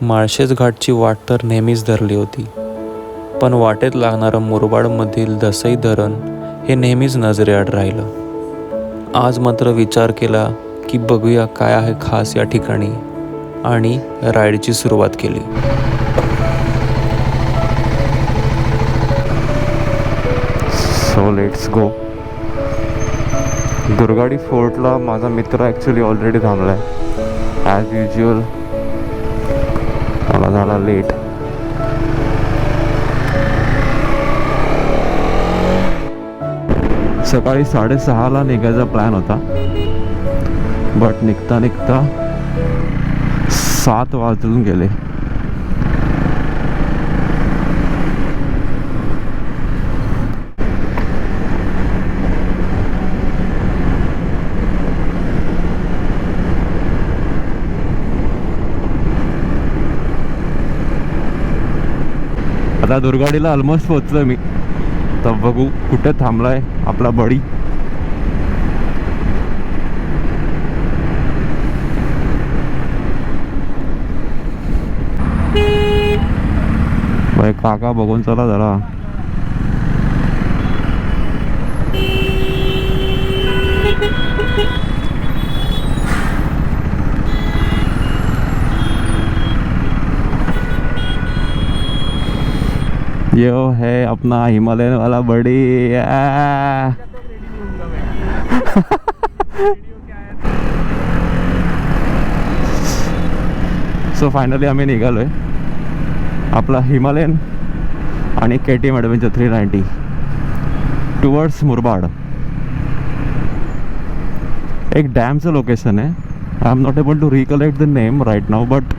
माळशेज घाटची वाट तर नेहमीच धरली होती, पण वाटेत लागणारं मुरबाडमधील दसई धरण हे नेहमीच नजरेआड राहिलं. आज मात्र विचार केला की बघूया काय आहे खास या ठिकाणी आणि राईडची सुरुवात केली. So let's go. दुर्गाडी फोर्टला माझा मित्र ॲक्च्युली ऑलरेडी थांबला आहे. ॲज युज्युअल मला झाला लेट. सकाळी 6:30ला निघायचा प्लॅन होता, बट निघता निघता 7 वाजून गेले. आता दुर्गाडीला ऑलमोस्ट पोहोचलोय मी. तर बघू कुठे थांबलाय आपला बडी. भाई काका बघून चला जरा. यो है अपना हिमालयन वाला बड़ी. सो फायनली आम्ही निघालोय. आपला हिमालयन आणि KTM ॲडव्हेंचर 390 टुवर्ड्स मुरबाड. एक डॅमचं लोकेशन आहे. I am not able to recollect the name right नाव, बट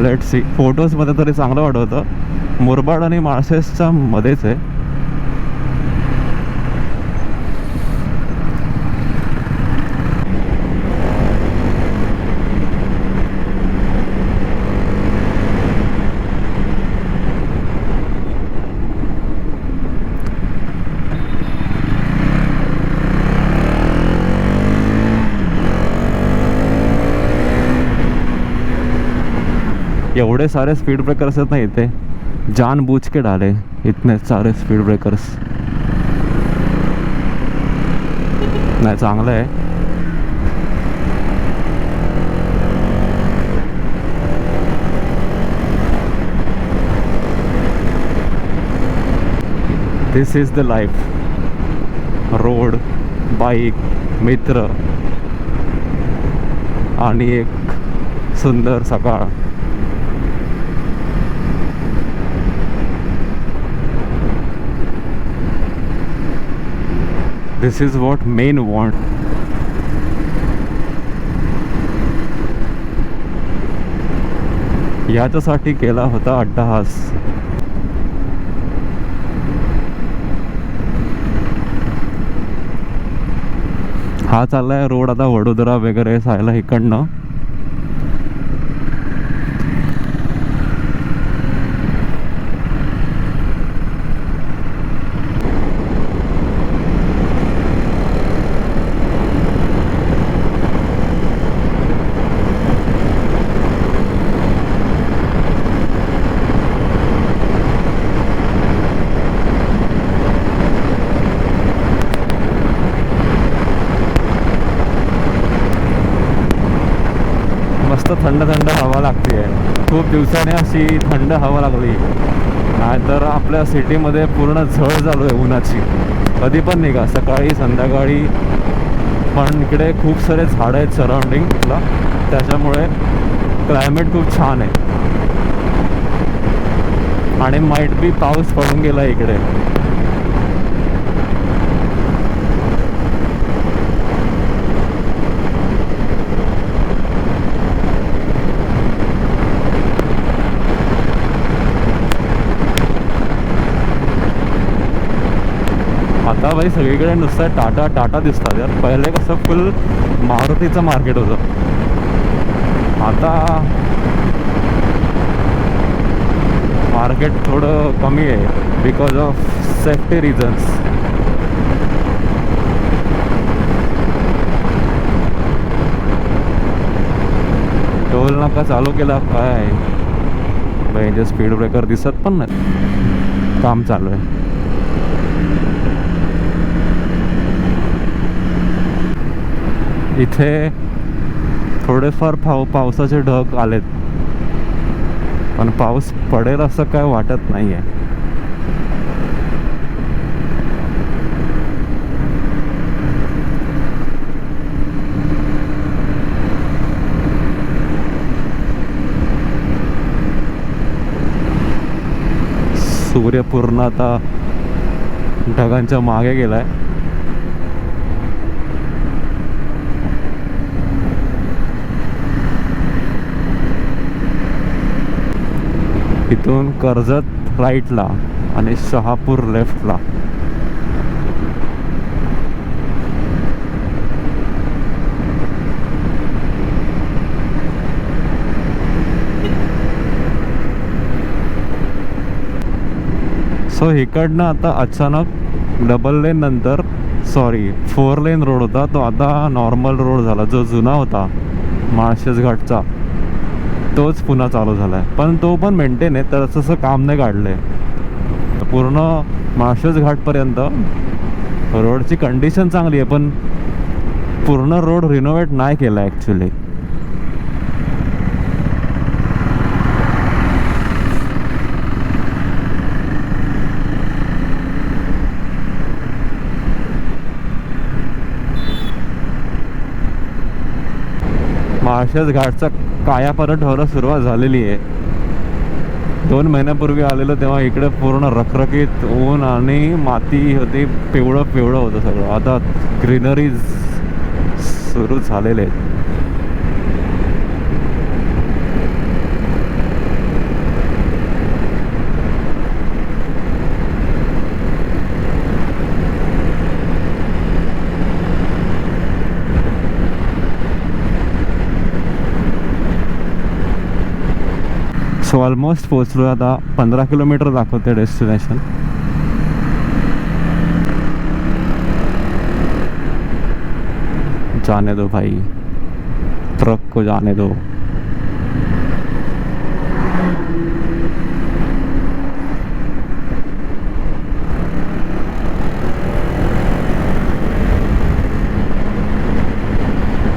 लेट्स सी. फोटोजमध्ये तरी चांगलं वाटत होतं. मुरबाड आणि माळशेजच्या मध्येच आहे. एवढे सारे स्पीड ब्रेकर्स आहेत ना इथे. जानबूझ के डाले इतने सारे स्पीड ब्रेकर्स. नाही चांगलं आहे. This is the life. Road, bike, मित्र आणि एक सुंदर सकाळ. This is what men want. याच्यासाठी केला होता अट्टहास. हा चाललाय रोड आता वडोदरा वगैरे सायला इकडनं. थंड थंड हवा लागते आहे. खूप दिवसाने अशी थंड हवा लागली. नाहीतर आपल्या सिटीमध्ये पूर्ण झळ चालू आहे उन्हाची. कधी पण निघा, सकाळी संध्याकाळी. पण इकडे खूप सारे झाडं आहेत सराउंडिंगला, त्याच्यामुळे क्लायमेट खूप छान आहे. आणि माईट बी पाऊस पडून गेला इकडे. आता भाई सगळीकडे नुसतं टाटा टाटा दिसतात यार. पहिले कसं फुल मारुतीचं मार्केट होतं. आता मार्केट थोडं कमी आहे because of safety reasons. Toll नाका चालू केला काय म्हणजे स्पीड ब्रेकर दिसत पण नाही, काम चालू आहे. इथे थोडेफार पावसाचे ढग आलेत, पण पाऊस पडेल असं काय वाटत नाही आहे. सूर्य पूर्ण आता ढगांच्या मागे गेलाय. इथून कर्जत राईटला आणि शहापूर लेफ्टला. सो इकडनं आता अचानक डबल लेन नंतर 4 लेन रोड होता, तो आता नॉर्मल रोड झाला. जो जुना होता माळशेज घाटचा तोच पुन्हा चालू झाला आहे, पण तो पण मेंटेन आहे, तर तसं काम नाही काढलं आहे. पूर्ण माळशेज घाटपर्यंत रोडची कंडिशन चांगली आहे, पण पूर्ण रोड रिनोव्हेट नाही केला आहे ॲक्च्युली. माळशेज घाटचा कायापालट व्हायला सुरुवात झालेली आहे. 2 महिन्यापूर्वी आलेलो तेव्हा इकडे पूर्ण रखरखीत ऊन आणि माती होती, पिवळं होतं सगळं. आता ग्रीनरी सुरू झालेले आहेत. सो ऑलमोस्ट पोचलो. आता 15 किलोमीटर दाखवते डेस्टिनेशन. जाने दो भाई, ट्रक को जाने दो.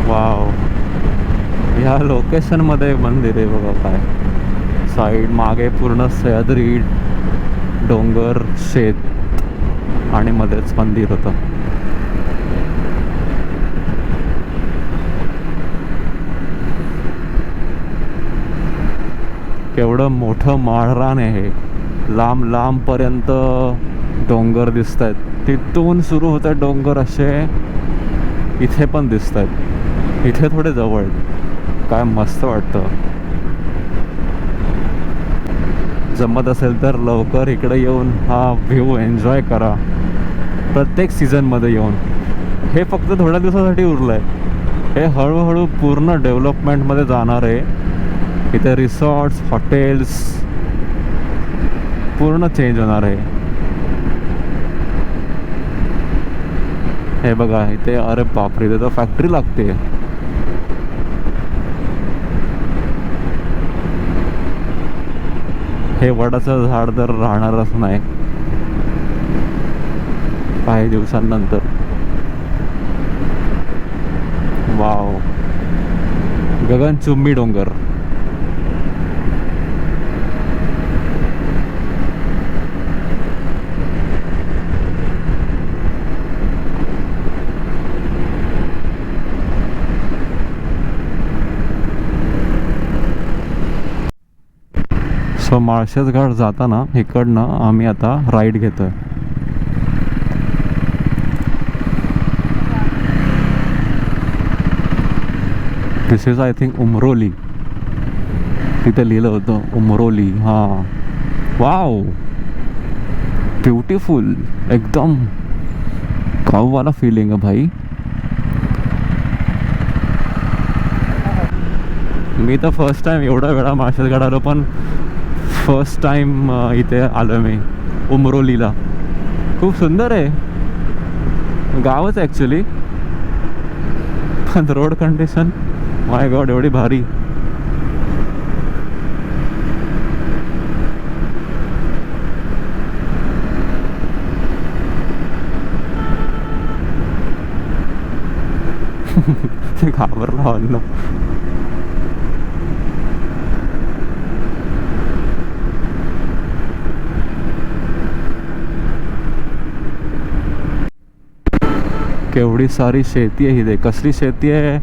वाव, ह्या लोकेशन मध्ये मंदिर आहे बघा. काय साईड मागे पूर्ण सह्याद्री, डोंगर, शेत आणि मध्येच मंदिर होतं. केवढं मोठं माळरान आहे. लांब लांबपर्यंत डोंगर दिसत आहेत. तिथून सुरू होत आहेत डोंगर असे इथे पण दिसत आहेत. इथे थोडे जवळ. काय मस्त वाटतं. जमत असेल तर लवकर इकडे येऊन हा व्ह्यू एन्जॉय करा. प्रत्येक सीझनमध्ये येऊन. हे फक्त थोड्या दिवसासाठी उरलं आहे. हे हळूहळू पूर्ण डेव्हलपमेंटमध्ये जाणार आहे. इथे रिसॉर्ट्स, हॉटेल्स पूर्ण चेंज होणार आहे. हे बघा इथे, अरे बापरे, इथे तर फॅक्टरी लागते. हे वडाचं झाड तर राहणारच नाही काही दिवसांनंतर. वाव, गगनचुंबी डोंगर. सो माळशेज घाट जाताना इकडनं आम्ही आता राईड घेतोय. दिस इज आय थिंक उमरोली. तिथे लिहिलं होतं उमरोली. हां, वाव, ब्युटिफुल. एकदम गाववाला फीलिंग आहे भाई. मी तर फर्स्ट टाइम एवढा वेळा माळशेज घाट आलो, पण फर्स्ट टाइम इथे आलो मी उमरोलीला. खूप सुंदर आहे गावच ॲक्च्युली, पण रोड कंडिशन माय गॉड एवढी भारी. घाबरला अन्न. केवढी सारी शेती आहे इथे. कसली शेती आहे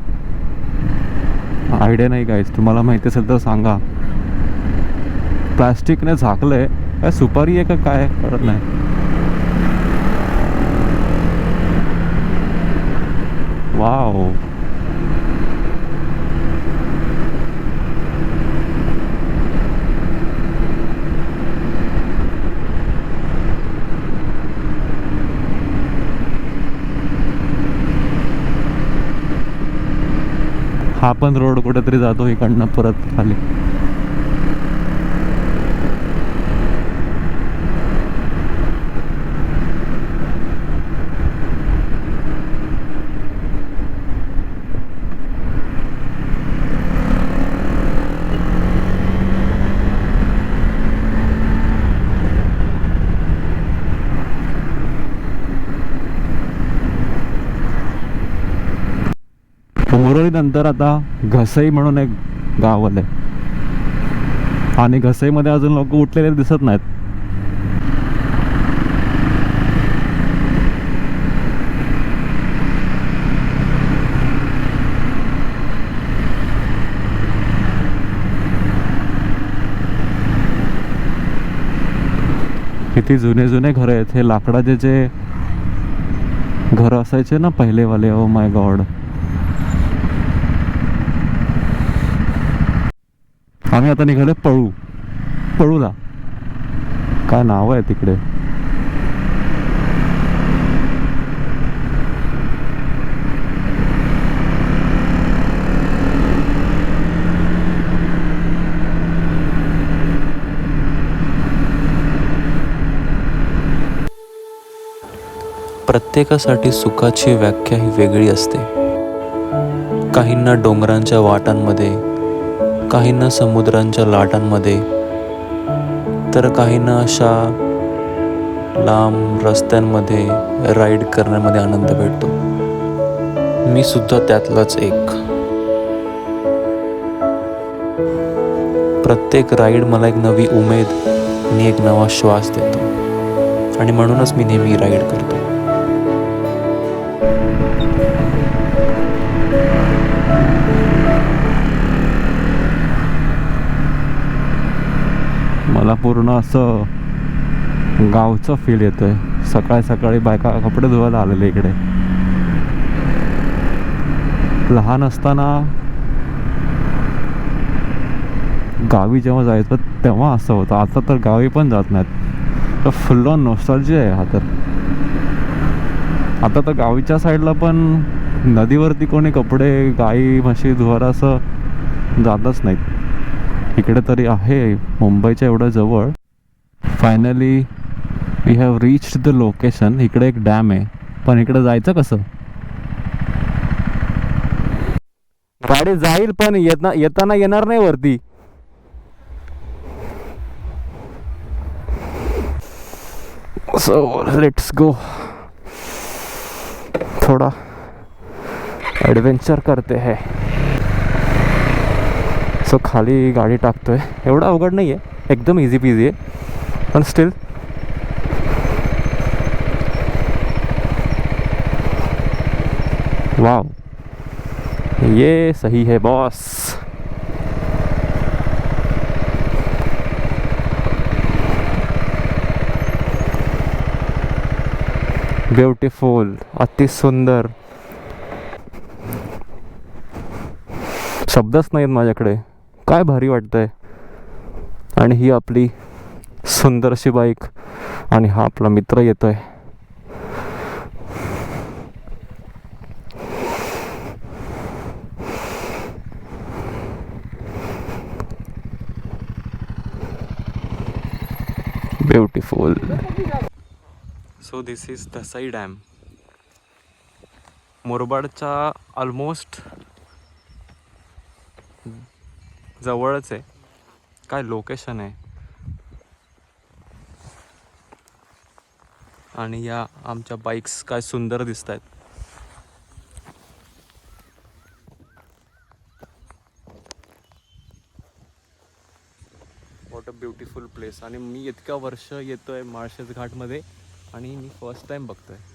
आयडिया नाही गाईज, तुम्हाला माहिती असेल तर सांगा. प्लास्टिकने झाकलंय, काय सुपारी आहे का काय कळत नाही. वाव, हा पण रोड कुठेतरी जातो इकडनं परत खाली. उमरोली नंतर आता घसई म्हणून एक गाव आलंय आणि घसईमध्ये अजून लोक उठलेले दिसत नाहीत. किती जुने जुने घर आहेत हे. लाकडाचे जे घर असायचे ना पहिलेवाले, ओ माय गॉड. आम्ही आता निघालो पळूला, काय नाव आहे तिकडे. प्रत्येकासाठी सुखाची व्याख्या ही वेगळी असते. काहींना डोंगरांच्या वाटांमध्ये, काहींना समुद्रांच्या लाटांमध्ये, तर काहींना अशा लांब रस्त्यांमध्ये राईड करण्यामध्ये आनंद भेटतो. मी सुद्धा त्यातलाच एक. प्रत्येक राईड मला एक नवी उमेद आणि एक नवा श्वास देतो आणि म्हणूनच मी नेहमी राईड करतो. मला पूर्ण असं गावचं फील येतोय. सकाळी सकाळी बायका कपडे धुवायला आलेले इकडे. लहान असताना गावी जेव्हा जायचं तेव्हा असं होतं. आता तर गावी पण जात नाहीत. तर फुल ऑन नॉस्टॅल्जिया आहे हा तर. आता तर गावीच्या साईडला पण नदीवरती कोणी कपडे गाई म्हशी धुवायला असं जातच नाहीत. इकडे तरी आहे मुंबईच्या एवढं जवळ. Finally we have reached the location. इकडे एक डॅम आहे, पण इकडे जायचं कसं. गाडी जाईल पण येताना येणार नाही वरती. सो लेट्स गो. थोड़ा एडवेंचर करते हैं. सो खाली गाडी टाकतोय. एवढं अवघड नाही आहे, एकदम इझी पीझी आहे, पण स्टील वाव, ये सही है बॉस. ब्युटिफुल, अति सुंदर. शब्दच नाहीत माझ्याकडे. काय भारी वाटतंय. आणि ही आपली सुंदर अशी बाईक आणि हा आपला मित्र येतोय. Beautiful. So this is Dhasai dam. मुरबाडच्या ऑलमोस्ट जवळच आहे. काय लोकेशन आहे. आणि या आमच्या बाईक्स काय सुंदर दिसत आहेत. What a beautiful place. आणि मी इतक्या वर्ष येतो आहे माळशेज घाटमध्ये आणि मी फर्स्ट टाईम बघतो आहे.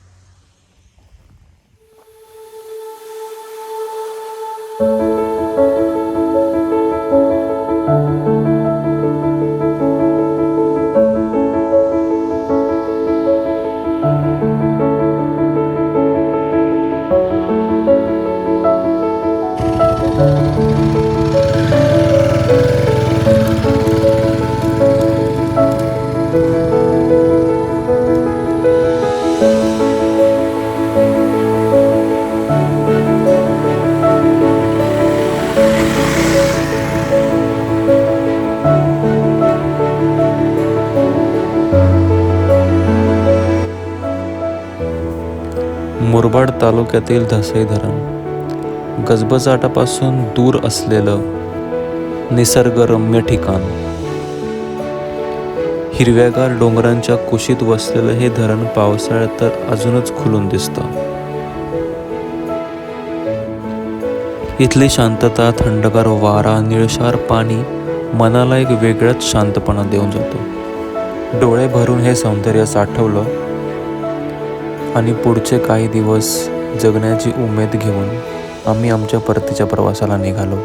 मुरबाड तालुक्यातील धसई धरण गजबजाटापासून दूर असलेलं निसर्गरम्य ठिकाण. हिरव्यागार डोंगरांच्या कुशीत वसलेलं हे धरण पावसाळ्यात तर अजूनच खुलून दिसतं. इथली शांतता, थंडगार वारा, निळशार पाणी मनाला एक वेगळाच शांतपणा देऊन जातो. डोळे भरून हे सौंदर्य साठवलं आणि पुढचे काही दिवस जगण्याची उमेद घेऊन आम्ही आमच्या परतीच्या प्रवासाला निघालो.